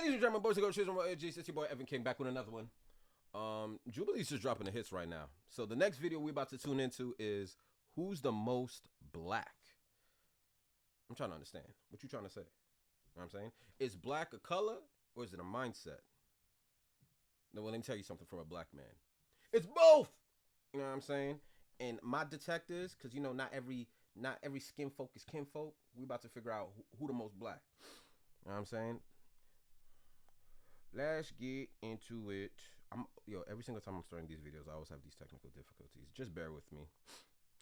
Ladies and gentlemen, boys and girls, children, it's your boy Evan King back with another one. Jubilee's just dropping the hits right now. So the next video we're about to tune into is who's the most black? I'm trying to understand. What you trying to say? You know what I'm saying? Is black a color or is it a mindset? No, well, let me tell you something from a black man. It's both! You know what I'm saying? And my detectives, because you know, not every skin folk is kinfolk, we about to figure out who the most black. You know what I'm saying? Let's get into it. Every single time I'm starting these videos, I always have these technical difficulties. Just bear with me.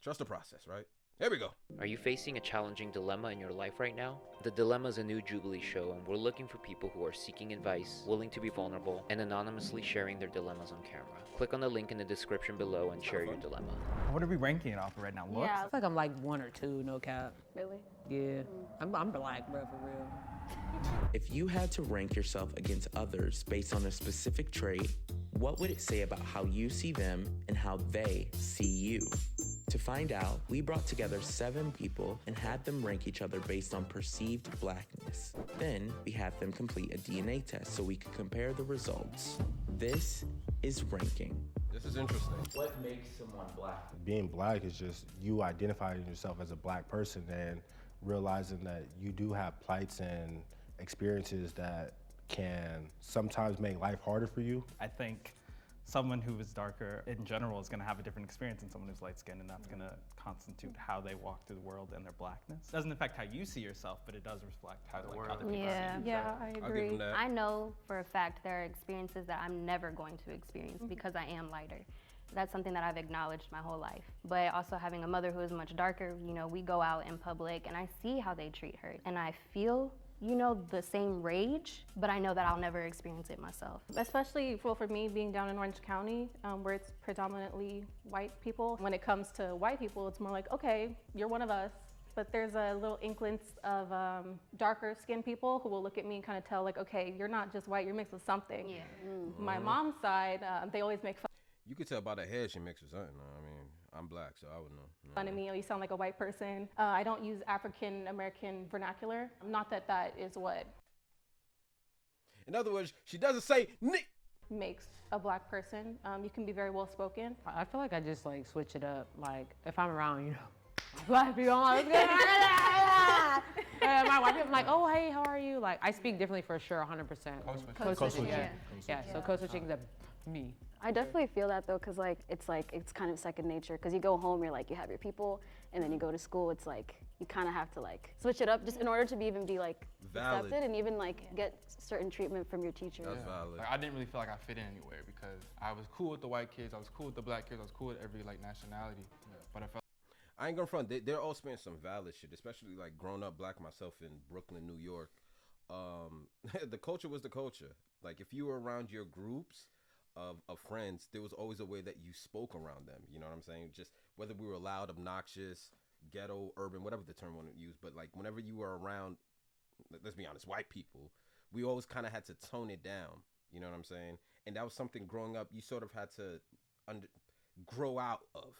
Trust the process, right? Here we go. Are you facing a challenging dilemma in your life right now? The Dilemma is a new Jubilee show, and we're looking for people who are seeking advice, willing to be vulnerable, and anonymously sharing their dilemmas on camera. Click on the link in the description below and share your dilemma. What are we ranking it off of right now? Looks? Yeah. I feel like I'm like 1 or 2, no cap. Really? Yeah. I'm black, bro, for real. If you had to rank yourself against others based on a specific trait, what would it say about how you see them and how they see you? To find out, we brought together 7 people and had them rank each other based on perceived blackness. Then, we had them complete a DNA test so we could compare the results. This is ranking. This is interesting. What makes someone black? Being black is just you identifying yourself as a black person and realizing that you do have plights and experiences that can sometimes make life harder for you. I think someone who is darker in general is going to have a different experience than someone who's light skinned, and that's going to constitute how they walk through the world and their blackness. It doesn't affect how you see yourself, but it does reflect how other people see you. Yeah, I I'll agree. give them that. I know for a fact there are experiences that I'm never going to experience because I am lighter. That's something that I've acknowledged my whole life. But also having a mother who is much darker, you know, we go out in public and I see how they treat her. And I feel, you know, the same rage, but I know that I'll never experience it myself. Especially for me being down in Orange County, where it's predominantly white people. When it comes to white people, it's more like, okay, you're one of us. But there's a little inklings of darker skinned people who will look at me and kind of tell like, okay, you're not just white, you're mixed with something. Yeah. My mom's side, they always make You could tell by the hair she mixed with something. I mean, I'm black, so I would know. fun of me, oh, you sound like a white person. I don't use African American vernacular. Not that that is what In other words, she doesn't say nick. makes a black person. You can be very well spoken. I feel like I just like switch it up. Like if I'm around, you know, black people, I'm like, my white people, I'm like, oh hey, how are you? Like I speak differently for sure, 100%. Code switching. Yeah. So code switching is me. I definitely feel that though, cause it's kind of second nature. Cause you go home, you're like, you have your people, and then you go to school, it's like you kind of have to like switch it up just in order to even be like Valid. accepted and even like get certain treatment from your teacher. That's valid. Like, I didn't really feel like I fit in anywhere because I was cool with the white kids, I was cool with the black kids, I was cool with every like nationality, but I felt I ain't gonna front. They're all spending some valid shit, especially like grown up black myself in Brooklyn, New York. The culture was the culture. Like if you were around your groups of friends, there was always a way that you spoke around them. You know what I'm saying? Just whether we were loud, obnoxious, ghetto, urban, whatever the term you want to use. But like whenever you were around, let's be honest, white people, we always kind of had to tone it down. You know what I'm saying? And that was something growing up you sort of had to grow out of,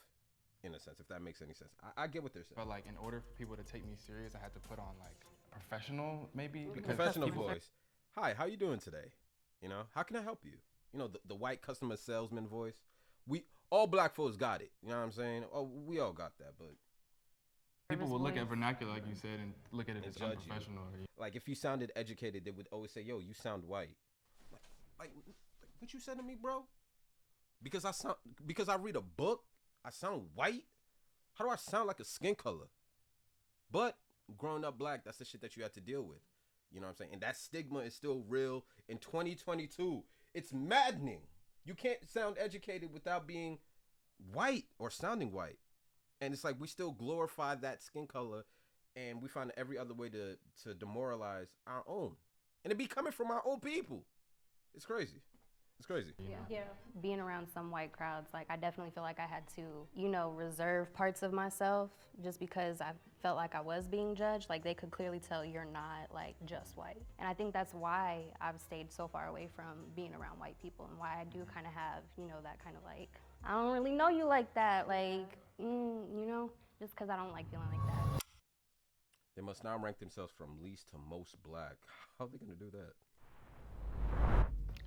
in a sense, if that makes any sense. I get what they're saying. but like in order for people to take me serious, I had to put on like a professional maybe because Professional people, voice. Hi, how you doing today? You know, how can I help you? You know, the white customer salesman voice. We all black folks got it. You know what I'm saying? Oh, we all got that, but people will look at vernacular like you said and look at it as judge you. unprofessional. like if you sounded educated, they would always say, "Yo, you sound white." Like what you said to me, bro? Because I read a book, I sound white? How do I sound like a skin color? But growing up black, that's the shit that you have to deal with. You know what I'm saying? And that stigma is still real in 2022. It's maddening. You can't sound educated without being white or sounding white. And it's like we still glorify that skin color and we find every other way to demoralize our own. And it be coming from our own people. It's crazy. It's crazy. Yeah. Being around some white crowds, like I definitely feel like I had to, you know, reserve parts of myself just because I felt like I was being judged. Like they could clearly tell you're not like just white. And I think that's why I've stayed so far away from being around white people and why I do kind of have, you know, that kind of like, I don't really know you like that. Like, you know, just because I don't like feeling like that. They must now rank themselves from least to most black. How are they going to do that?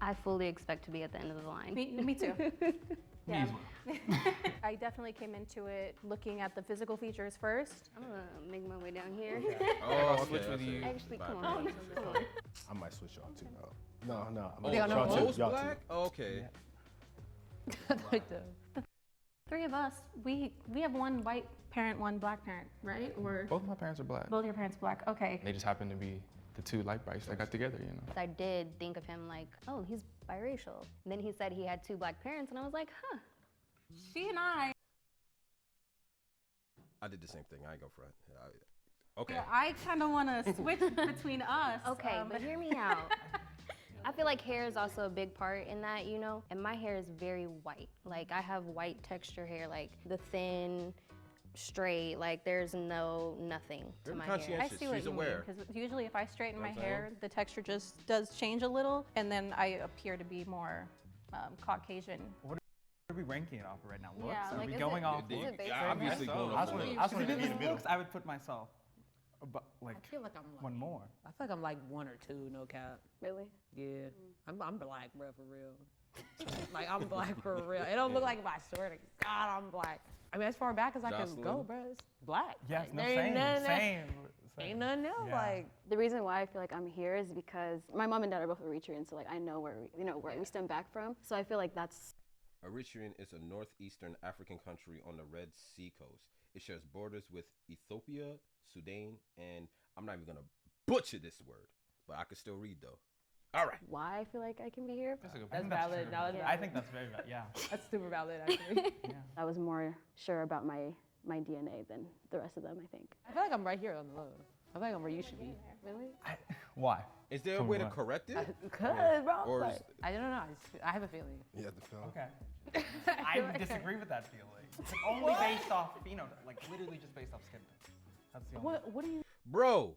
I fully expect to be at the end of the line. Me too. Me as well. I definitely came into it looking at the physical features first. I'm gonna make my way down here. Oh, switch with you. Actually, come Bye. on. Come on. I might switch y'all too. No. No. Oh, They don't know most y'all black? Oh, okay. Three of us, we have one white parent, one black parent, right? Or Both my parents are black. both your parents black? Okay. They just happen to be the two light brights that got together, you know. I did think of him like, oh, he's biracial. And then he said he had 2 black parents, and I was like, huh. She and I did the same thing. I ain't gonna front. Okay. Yeah, I kind of want to switch between us. Okay, but hear me out. I feel like hair is also a big part in that, you know? And my hair is very white. Like, I have white texture hair, like the thin, straight, like there's nothing to Very my hair. conscientious. I see what She's you aware. mean, because usually if I straighten my Know what I'm hair, the texture just does change a little, and then I appear to be more Caucasian. What are we ranking it off of right now? Looks? Yeah, are like, we is going it- off? is it based Yeah, on obviously that? going I off was the gonna- I was If gonna it be in the was middle. looks, I would put myself, but like I feel like I'm like, one more. I feel like I'm like 1 or 2, no cap. Really? Yeah, I'm black, bro, for real. Like I'm black for real. It don't look like if I swear to God I'm black. I mean, as far back as I can go, Jocelyn? bro, it's black. Yes, Like, no, there ain't nothing same. Ain't nothing else. Yeah. Like The reason why I feel like I'm here is because my mom and dad are both Eritrean, so like I know where we stem back from. So I feel like that's Eritrean is a northeastern African country on the Red Sea coast. It shares borders with Ethiopia, Sudan, and I'm not even gonna butcher this word, but I can still read though. All right. why I feel like I can be here. That's a good I point. think That's that's valid. true. No, that's I think that's very valid. Yeah. that's super valid, actually. I was more sure about my DNA than the rest of them, I think. I feel like I'm right here on the low. I feel like I'm where you should be. Really? Why? Is there a Tell me way to why. correct it? Cause, bro, Or like, is- I don't know. I have a feeling. You have to feel. Okay. I disagree with that feeling. It's only based off phenotype, like literally just based off skin tone. That's the only. What do you? Bro,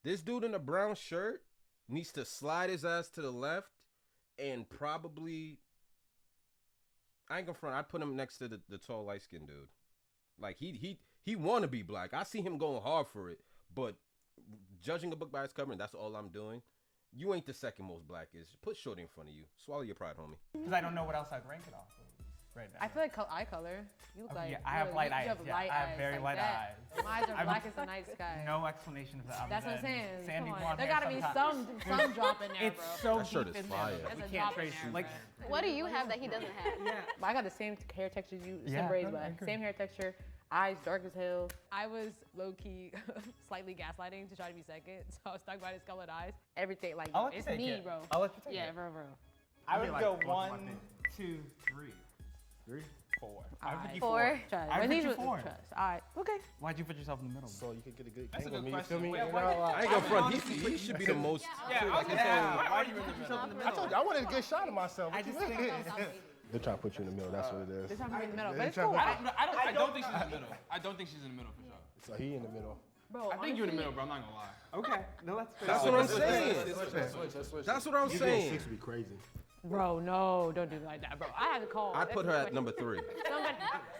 this dude in a brown shirt needs to slide his ass to the left and probably, I ain't gonna front, I'd put him next to the tall light skinned dude. Like he wanna be black. I see him going hard for it, but judging a book by its cover, and that's all I'm doing. You ain't the second most black. Is put Shorty in front of you. Swallow your pride, homie. Because I don't know what else I'd rank it off of right now. I feel like eye color. You look Okay, like. yeah, I have look, light you eyes. have Yeah, light I have eyes very like light that. eyes. Mine are I'm- black as the night sky. No explanation for that. That's what I'm other than saying. Sandy Come on. blonde There hair gotta be sometimes. some drop in there, It's bro. so That shirt deep is in fire. there. There's We a can't drop in trace there, it. Like, bro. What do you have that he doesn't have? But I got the same hair texture as you, Yeah, same braids, no, I but agree. same hair texture, eyes dark as hell. I was low key, slightly gaslighting to try to be second, so I was stuck by his colored eyes. Everything like I'll let you it's take me, it. bro. I'll let you take Yeah, it. bro. I would like, go what's my 1, thing? 2, 3. 4. I would put you Four. Trust. I When put these you was- 4. Trust. All right. Okay. Why'd you put yourself in the middle? So you can get a good That's a angle good of me, you feel question. me? Wait, You why- know, I ain't gonna front. He should be the most. Yeah, I was gonna say, why are you in the middle? I told you I wanted a good shot of myself. I just think They're trying to put you in the middle. That's what it is. This time I'm in the middle, They but it's trying cool. to- I don't think she's in the middle. I don't think she's in the middle for sure. So he in the middle. Bro, I think you're in the middle, bro. I'm not gonna lie. okay. No, that's fair. That's what I'm saying. Let's switch. That's what I'm You being saying. 6 would be crazy. Bro, no, don't do it like that, bro. I had to call. I'd put her at number 3.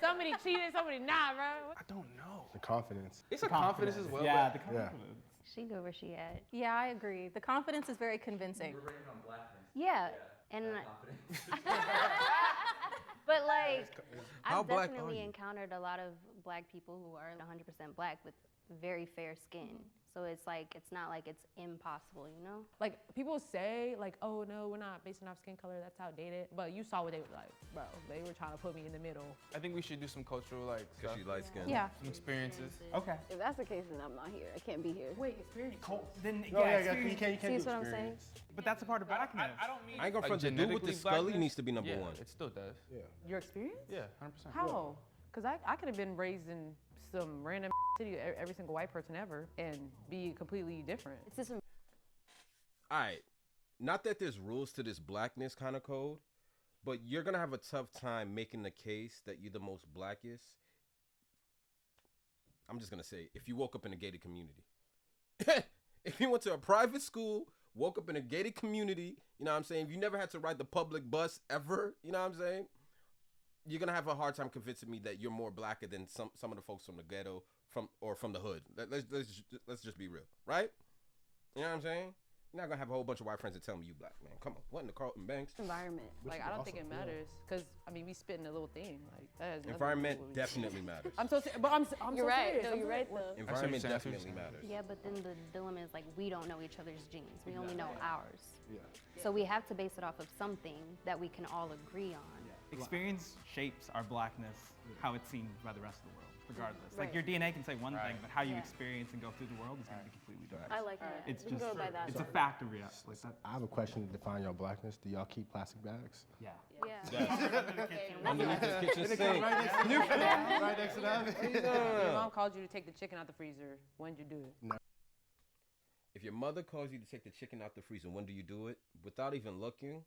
Somebody cheated, somebody not, bro. I don't know. The confidence. It's a confidence as well. Yeah, but the confidence. She go where she at. Yeah, I agree. The confidence is very convincing. Yeah, and but like, How I've black are definitely you? encountered a lot of black people who are 100% black with very fair skin. So it's like, it's not like it's impossible, you know? Like people say, like, oh no, we're not basing off skin color. That's outdated. But you saw what they were like, bro. They were trying to put me in the middle. I think we should do some cultural like Cause stuff, she light skinned. Yeah. some experiences. Okay. If that's the case, then I'm not here. I can't be here. Wait, experience. Cool. Then No, yeah, you experience- can't See do what I'm saying? experience. but that's a part of blackness. I don't mean. I ain't gonna like, front. The dude with the genetically Scully blackness. needs to be number Yeah, 1. it still does. Yeah. Your experience? Yeah, 100%. How? Because I could have been raised in some random city, every single white person ever, and be completely different. It's just All right, not that there's rules to this blackness kind of code, but you're gonna have a tough time making the case that you're the most blackest. I'm just gonna say, if you woke up in a gated community, if you went to a private school, woke up in a gated community, you know what I'm saying? If you never had to ride the public bus ever, you know what I'm saying? You're gonna have a hard time convincing me that you're more blacker than some of the folks from the ghetto, from the hood. Let's just be real, right? You know what I'm saying? You're not gonna have a whole bunch of white friends that tell me you black, man. Come on, what in the Carlton Banks? Environment. Like, I don't think it matters, cause I mean, we spitting a little thing. Like, that has nothing Environment to do with definitely matters. I'm so but I'm You're so right. serious. No, I'm you're so- right though. Environment I see what you're definitely saying. matters. Yeah, but then the dilemma is like we don't know each other's genes. We only know ours. Yeah. So we have to base it off of something that we can all agree on. Experience shapes our blackness, how it's seen by the rest of the world, regardless. Like Right. your DNA can say one thing, but how you Yeah. experience and go through the world is going to be completely different. I like that. It's we can just, go by that. it's a fact of reality. Like that. I have a question to define your blackness. Do y'all keep plastic bags? Yeah. Yeah. Underneath the kitchen sink. Right next to that. Your mom called you to take the chicken out the freezer. When'd you do it? If your mother calls you to take the chicken out the freezer, when do you do it? Without even looking,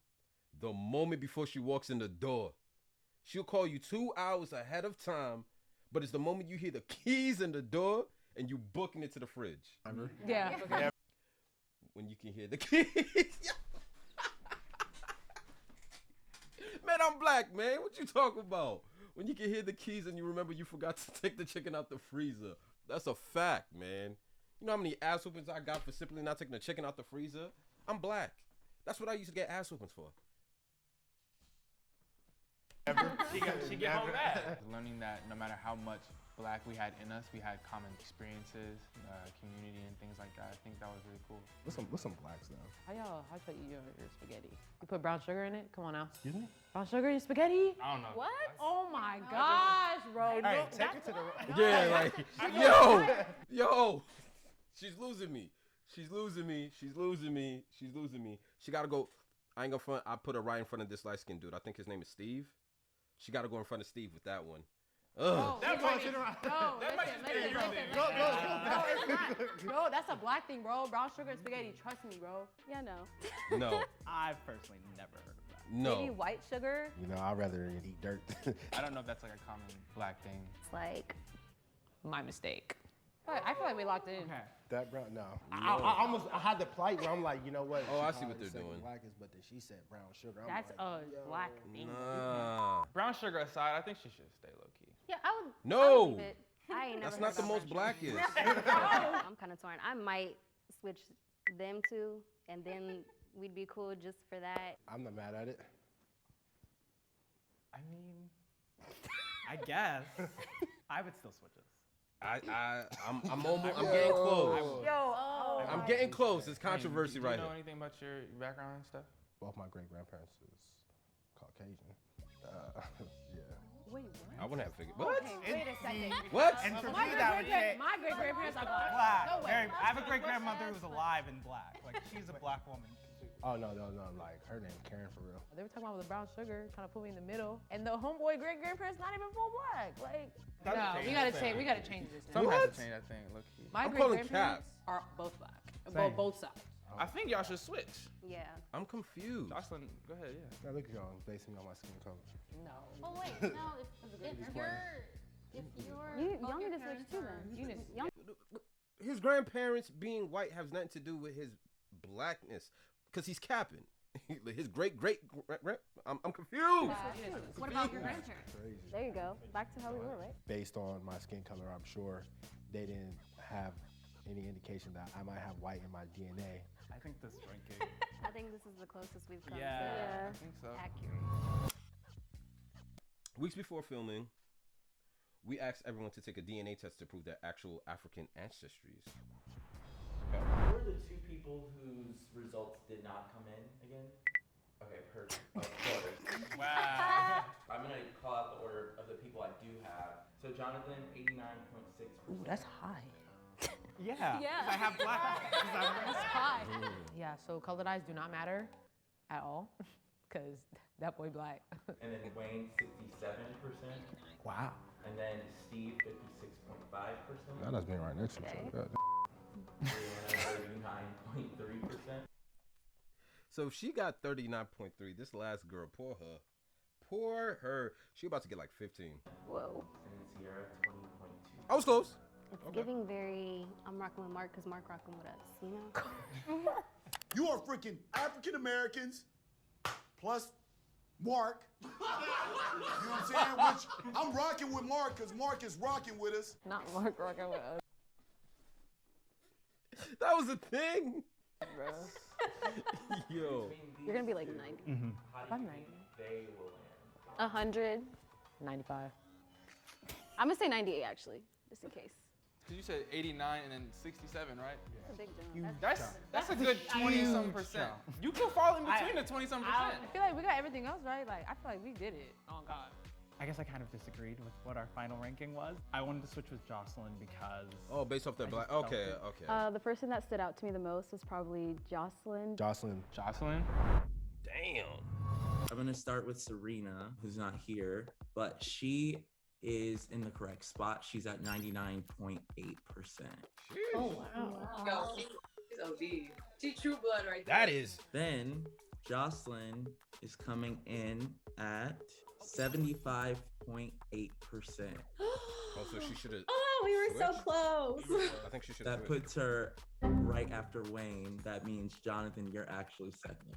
the moment before she walks in the door. She'll call you 2 hours ahead of time, but it's the moment you hear the keys in the door and you booking it to the fridge. Yeah. When you can hear the keys. Man, I'm black, man. What you talking about? When you can hear the keys and you remember you forgot to take the chicken out the freezer. That's a fact, man. You know how many ass whoopings I got for simply not taking the chicken out the freezer? I'm black. That's what I used to get ass whoopings for. She get home mad. Learning that no matter how much black we had in us, we had common experiences, community, and things like that. I think that was really cool. What's some blacks though? How y'all eat your spaghetti? You put brown sugar in it? Come on now. Excuse me? Brown sugar in your spaghetti? I don't know. What? Oh my gosh, bro. Hey, take it to the. Yeah, like, yo, she's losing me. She's losing me. She's losing me. She's losing me. She gotta go. I ain't gonna front. I put her right in front of this light skinned dude. I think his name is Steve. She gotta go in front of Steve with that one. Ugh. That might just, No, no, that's a black thing, bro. Brown sugar and spaghetti. Trust me, bro. Yeah, no. No, I've personally never heard of that. Maybe no. white sugar. You know, I'd rather eat dirt. I don't know if that's like a common black thing. It's like My mistake. But I feel like we locked in. Okay. That brown, no. I had the plight where I'm like, you know what? Oh, she I see called what it they're second doing. Blackest, but then she said brown sugar. I'm That's like, a black thing. Nah. Brown sugar aside, I think she should stay low key. yeah, I would. No. I would leave it. I ain't never That's heard not the about most brown sugar. blackest. I'm kind of torn. I might switch them two, and then we'd be cool just for that. I'm not mad at it. I mean, I guess I would still switch us. I'm almost. I'm getting close. I'm getting close. It's controversy Do right you know here. anything about your background and stuff? Both my great grandparents is Caucasian. Yeah. Wait, what? I wouldn't have figured. What? Wait a second. What? And for My me, that would say my great grandparents are black. black. No way. I have a great grandmother who's alive and black. Like she's a black woman. Oh no. Like her name Karen for real. They were talking about the brown sugar, trying to put me in the middle, and the homeboy great grandparents not even full black. Like, Gotta no, change we gotta this change. thing. We gotta change this. Now. Something has What? to change, I think, low key. My I'm great calling grandparents cap. are both black, Same. both sides. I think y'all should switch. Yeah. I'm confused. Jocelyn, go ahead, yeah. Now look at y'all basing me on my skin color. No. Oh wait, no. If you're Y'all need to switch too then. Y'all His grandparents being white has nothing to do with his blackness, cause he's capping. His great. I'm confused. what about your grandparents? Crazy. There you go. Back to how we were, right? Based on my skin color, I'm sure they didn't have any indication that I might have white in my DNA. I think this drinking. I think this is the closest we've come Yeah. Yeah. I think so. to accurate. Weeks before filming, we asked everyone to take a DNA test to prove their actual African ancestries. Who are the two people whose results did not come in again? Okay, perfect. Of course. Wow. I'm gonna call out the order of the people I do have. So Jonathan, 89.6%. Ooh, that's high. Yeah. Yeah. 'Cause I have black. 'cause I'm- That's high. Yeah. So colored eyes do not matter at all, cause that boy black. And then Wayne, 67%. Wow. And then Steve, 56.5%. That has been right next to each other. Brianna, 39.3%. So if she got 39.3. This last girl, poor her. Poor her. She about to get like 15. Whoa. And then Sierra, 20.2. I was close. It's giving very. I'm rocking with Mark because Mark rocking with us. You know. You are freaking African Americans plus Mark. You know what I'm saying? Which I'm rocking with Mark because Mark is rocking with us. Not Mark rocking with us. That was a thing. Yo. You're gonna be like 90. Mm-hmm. I'm 90. 100. 95. I'm gonna say 98 actually, just in case. Cause you said 89 and then 67, right? That's a big jump. That's a good 20-some percent. You can fall in between the 20-some percent. I feel like we got everything else right. Like I feel like we did it. Oh God. I guess I kind of disagreed with what our final ranking was. I wanted to switch with Jocelyn because. Oh, based off the black. just felt Okay, it. okay. The person that stood out to me the most was probably Jocelyn. Jocelyn. Jocelyn? Damn. I'm gonna start with Serena, who's not here, but she is in the correct spot. She's at 99.8%. Oh wow. Yo, she's OD. She true blood right there. That is. Then Jocelyn is coming in at 75.8%. Oh, so she should have. Oh, we were so close. I think she should. That puts her right after Wayne. That means, Jonathan, you're actually second.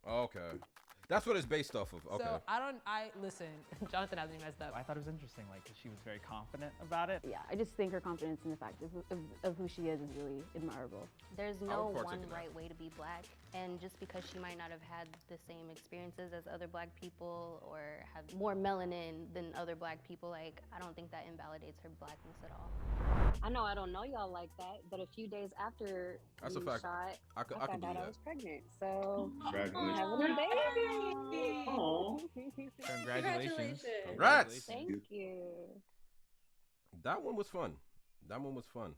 Okay. That's what it's based off of. Okay. So listen, Jonathan hasn't even messed up. I thought it was interesting, like, 'cause she was very confident about it. Yeah, I just think her confidence in the fact of who she is really admirable. There's I no would partake one in that. right way to be black, and just because she might not have had the same experiences as other black people or have more melanin than other black people, like I don't think that invalidates her blackness at all. I know I don't know y'all like that, but a few days after That's a we fact. shot, I could found do out I that. was pregnant. So Congratulations. having a baby. Oh. Congratulations. Congrats. Thank you. That one was fun. That one was fun.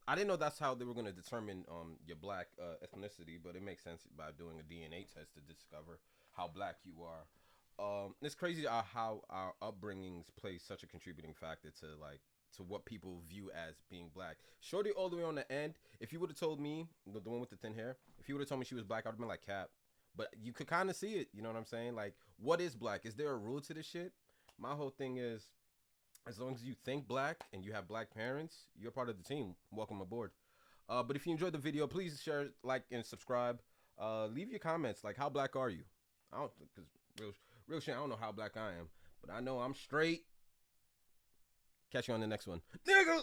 I didn't know that's how they were going to determine your black ethnicity, but it makes sense by doing a DNA test to discover how black you are. It's crazy how our upbringings play such a contributing factor to what people view as being black. Shorty all the way on the end, if you would have told me, the one with the thin hair, if you would have told me she was black, I would have been like, Cap. But you could kind of see it, you know what I'm saying? Like, what is black? Is there a rule to this shit? My whole thing is, as long as you think black and you have black parents, you're part of the team. Welcome aboard. But if you enjoyed the video, please share, like, and subscribe. Leave your comments. Like, how black are you? I don't, because real shit, I don't know how black I am. But I know I'm straight. Catch you on the next one. Nigga!